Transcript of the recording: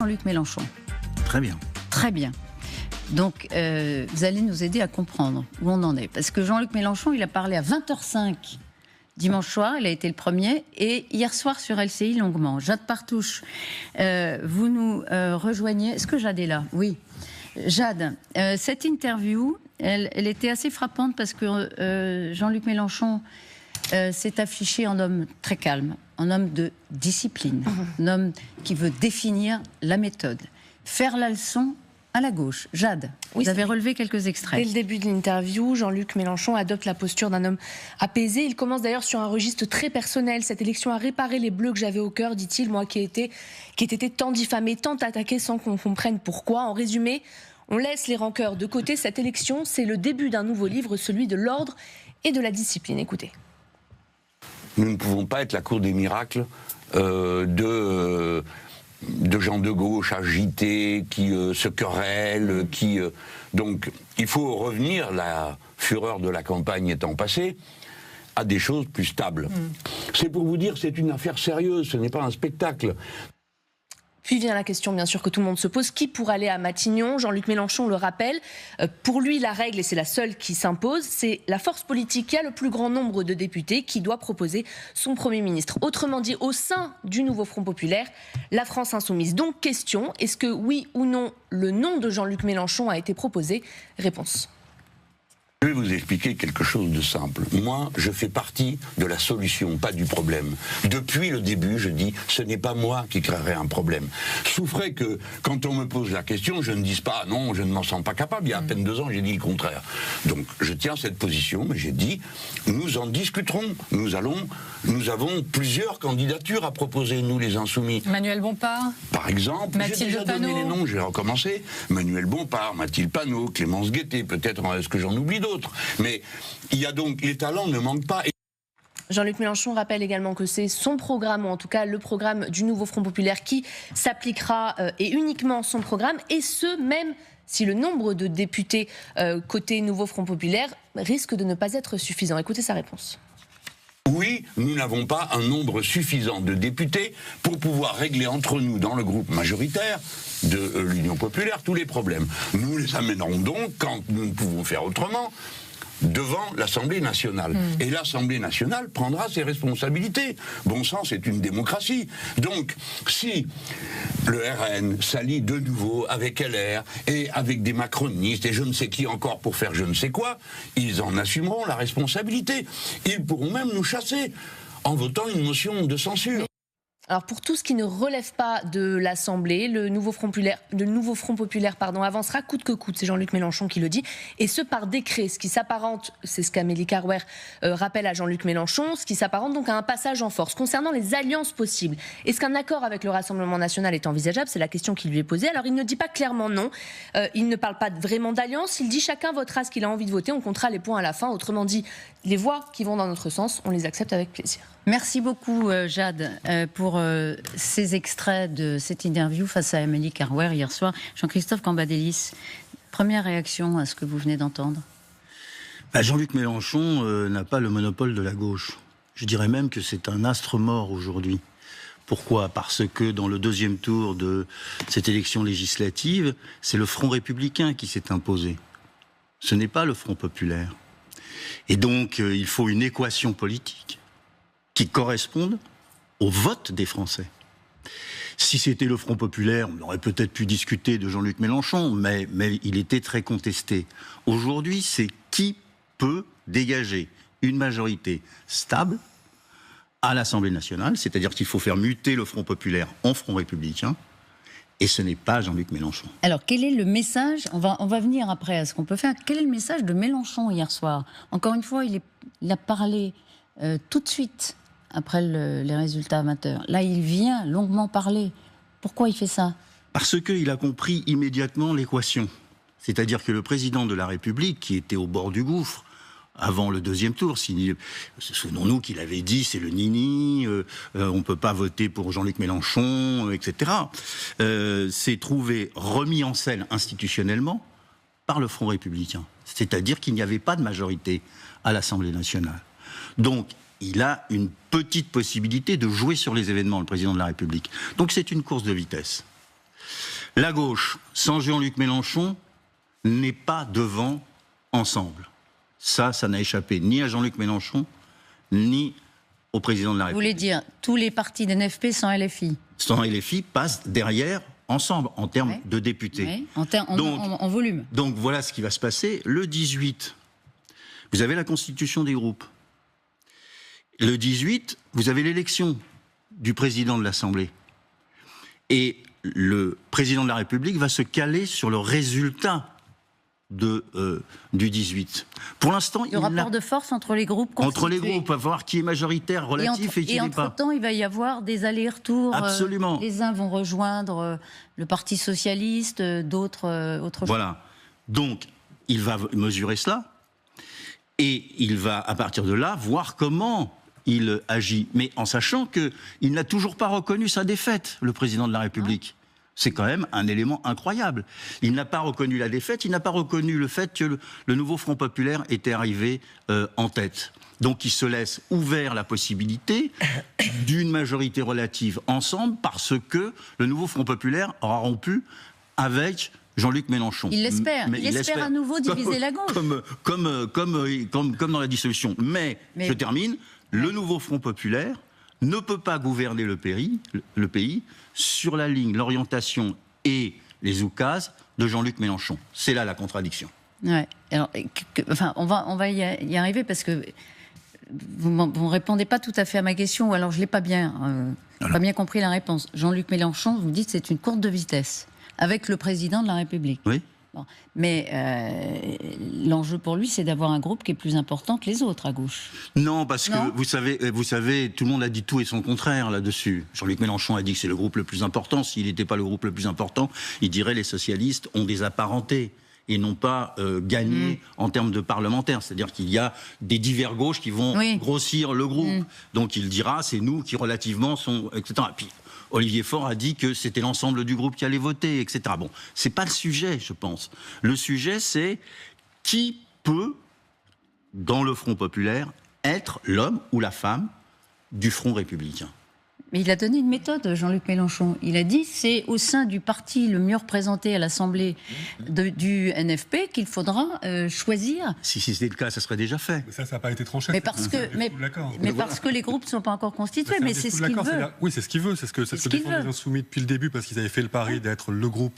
Jean-Luc Mélenchon. Très bien. Très bien. Donc, vous allez nous aider à comprendre où on en est. Parce que Jean-Luc Mélenchon, il a parlé à 20h05 dimanche soir, il a été le premier, et hier soir sur LCI longuement. Jade Partouche, vous nous rejoignez. Est-ce que Jade est là? Oui. Jade, cette interview, elle était assez frappante parce que Jean-Luc Mélenchon s'est affiché en homme très calme, en homme de discipline, un homme qui veut définir la méthode, faire la leçon à la gauche. Jade, oui, vous avez relevé quelques extraits. Dès le début de l'interview, Jean-Luc Mélenchon adopte la posture d'un homme apaisé. Il commence d'ailleurs sur un registre très personnel. Cette élection a réparé les bleus que j'avais au cœur, dit-il, moi qui ai été tant diffamé, tant attaqué sans qu'on comprenne pourquoi. En résumé, on laisse les rancœurs de côté. Cette élection, c'est le début d'un nouveau livre, celui de l'ordre et de la discipline. Écoutez. Nous ne pouvons pas être la cour des miracles de gens de gauche agités, qui se querellent, donc il faut revenir, la fureur de la campagne étant passée, à des choses plus stables. C'est pour vous dire, c'est une affaire sérieuse, ce n'est pas un spectacle. Puis vient la question, bien sûr, que tout le monde se pose. Qui pour aller à Matignon? Jean-Luc Mélenchon le rappelle. Pour lui, la règle, et c'est la seule qui s'impose, c'est la force politique qui a le plus grand nombre de députés qui doit proposer son Premier ministre. Autrement dit, au sein du nouveau Front populaire, la France insoumise. Donc, question, est-ce que oui ou non, le nom de Jean-Luc Mélenchon a été proposé? Réponse. Je vais vous expliquer quelque chose de simple. Moi, je fais partie de la solution, pas du problème. Depuis le début, je dis, ce n'est pas moi qui créerai un problème. Souffrez que, quand on me pose la question, je ne dise pas, non, je ne m'en sens pas capable. Il y a à peine 2 ans, j'ai dit le contraire. Donc, je tiens cette position, mais j'ai dit, nous en discuterons. Nous avons plusieurs candidatures à proposer, nous, les Insoumis. Manuel Bompard. Par exemple, j'ai déjà donné les noms, j'ai recommencé. Manuel Bompard, Mathilde Panot, Clémence Guettet, peut-être, est-ce que j'en oublie d'autres? Mais il y a donc, les talents ne manquent pas. Jean-Luc Mélenchon rappelle également que c'est son programme, ou en tout cas le programme du nouveau Front populaire, qui s'appliquera, et uniquement son programme, et ce, même si le nombre de députés côté nouveau Front populaire risque de ne pas être suffisant. Écoutez sa réponse. Oui, nous n'avons pas un nombre suffisant de députés pour pouvoir régler entre nous, dans le groupe majoritaire de l'Union populaire, tous les problèmes. Nous les amènerons donc, quand nous ne pouvons faire autrement, devant l'Assemblée nationale. Et l'Assemblée nationale prendra ses responsabilités. Bon sang, c'est une démocratie. Donc, si le RN s'allie de nouveau avec LR et avec des macronistes et je ne sais qui encore pour faire je ne sais quoi, ils en assumeront la responsabilité. Ils pourront même nous chasser en votant une motion de censure. Alors pour tout ce qui ne relève pas de l'Assemblée, le nouveau Front populaire avancera coûte que coûte, c'est Jean-Luc Mélenchon qui le dit, et ce par décret, ce qui s'apparente, c'est ce qu'Amélie Carrouer rappelle à Jean-Luc Mélenchon, ce qui s'apparente donc à un passage en force. Concernant les alliances possibles, est-ce qu'un accord avec le Rassemblement national est envisageable? C'est la question qui lui est posée. Alors il ne dit pas clairement non, il ne parle pas vraiment d'alliance, il dit chacun votera ce qu'il a envie de voter, on comptera les points à la fin, autrement dit, les voix qui vont dans notre sens, on les accepte avec plaisir. Merci beaucoup Jade pour ces extraits de cette interview face à Amélie Carrouer hier soir. Jean-Christophe Cambadélis, première réaction à ce que vous venez d'entendre? Jean-Luc Mélenchon n'a pas le monopole de la gauche. Je dirais même que c'est un astre mort aujourd'hui. Pourquoi? Parce que dans le 2e tour de cette élection législative, c'est le Front républicain qui s'est imposé. Ce n'est pas le Front populaire. Et donc, il faut une équation politique qui corresponde au vote des Français. Si c'était le Front populaire, on aurait peut-être pu discuter de Jean-Luc Mélenchon, mais il était très contesté. Aujourd'hui, c'est qui peut dégager une majorité stable à l'Assemblée nationale, c'est-à-dire qu'il faut faire muter le Front populaire en Front républicain, et ce n'est pas Jean-Luc Mélenchon. Alors, quel est le message, on va venir après à ce qu'on peut faire, quel est le message de Mélenchon hier soir? Encore une fois, il a parlé tout de suite après les résultats amateurs. Là, il vient longuement parler. Pourquoi il fait ça? Parce qu'il a compris immédiatement l'équation. C'est-à-dire que le président de la République, qui était au bord du gouffre, avant le 2e tour, souvenons-nous qu'il avait dit c'est le nini, on ne peut pas voter pour Jean-Luc Mélenchon, etc., s'est trouvé remis en selle institutionnellement par le Front républicain. C'est-à-dire qu'il n'y avait pas de majorité à l'Assemblée nationale. Donc, il a une petite possibilité de jouer sur les événements, le président de la République. Donc c'est une course de vitesse. La gauche, sans Jean-Luc Mélenchon, n'est pas devant ensemble. Ça n'a échappé ni à Jean-Luc Mélenchon, ni au président de la Vous République. voulez dire tous les partis d'NFP sans LFI? Sans LFI passent derrière ensemble en termes Ouais. de députés. Oui, en volume. Donc voilà ce qui va se passer. Le 18, vous avez la constitution des groupes. Le 18, vous avez l'élection du président de l'Assemblée. Et le président de la République va se caler sur le résultat du 18. Pour l'instant, Le rapport de force entre les groupes entre les constitués. groupes, à voir qui est majoritaire, relatif et qui Et n'est pas. entre-temps, il va y avoir des allers-retours. Absolument. Les uns vont rejoindre le Parti Socialiste, d'autres autre chose. Voilà. Donc, il va mesurer cela et il va, à partir de là, voir comment il agit. Mais en sachant qu'il n'a toujours pas reconnu sa défaite, le président de la République. C'est quand même un élément incroyable. Il n'a pas reconnu la défaite, il n'a pas reconnu le fait que le nouveau Front populaire était arrivé en tête. Donc il se laisse ouvert la possibilité d'une majorité relative ensemble parce que le nouveau Front populaire aura rompu avec Jean-Luc Mélenchon. Il l'espère. Mais Il espère à nouveau diviser la gauche. Comme dans la dissolution. Mais je termine, le nouveau Front populaire ne peut pas gouverner le pays sur la ligne, l'orientation et les oukases de Jean-Luc Mélenchon. C'est là la contradiction. Ouais. Alors, on va y arriver parce que vous ne répondez pas tout à fait à ma question, ou alors je ne l'ai pas bien compris la réponse. Jean-Luc Mélenchon, vous me dites c'est une course de vitesse avec le président de la République. Oui. Bon. Mais l'enjeu pour lui, c'est d'avoir un groupe qui est plus important que les autres à gauche. Non, parce que vous savez, tout le monde a dit tout et son contraire là-dessus. Jean-Luc Mélenchon a dit que c'est le groupe le plus important. S'il n'était pas le groupe le plus important, il dirait les socialistes ont des apparentés et n'ont pas gagné en termes de parlementaires. C'est-à-dire qu'il y a des divers gauches qui vont grossir le groupe. Donc il dira, c'est nous qui relativement sont, etc. Et puis, Olivier Faure a dit que c'était l'ensemble du groupe qui allait voter, etc. Bon, c'est pas le sujet, je pense. Le sujet, c'est qui peut, dans le Front populaire, être l'homme ou la femme du Front républicain. Mais il a donné une méthode, Jean-Luc Mélenchon. Il a dit c'est au sein du parti le mieux représenté à l'Assemblée du NFP qu'il faudra choisir. Si c'était le cas, ça serait déjà fait. Mais ça n'a pas été tranché. Mais parce que les groupes ne sont pas encore constitués. Mais c'est ce qu'il veut. Oui, c'est ce qu'il veut. C'est ce que défendent les Insoumis depuis le début, parce qu'ils avaient fait le pari d'être le groupe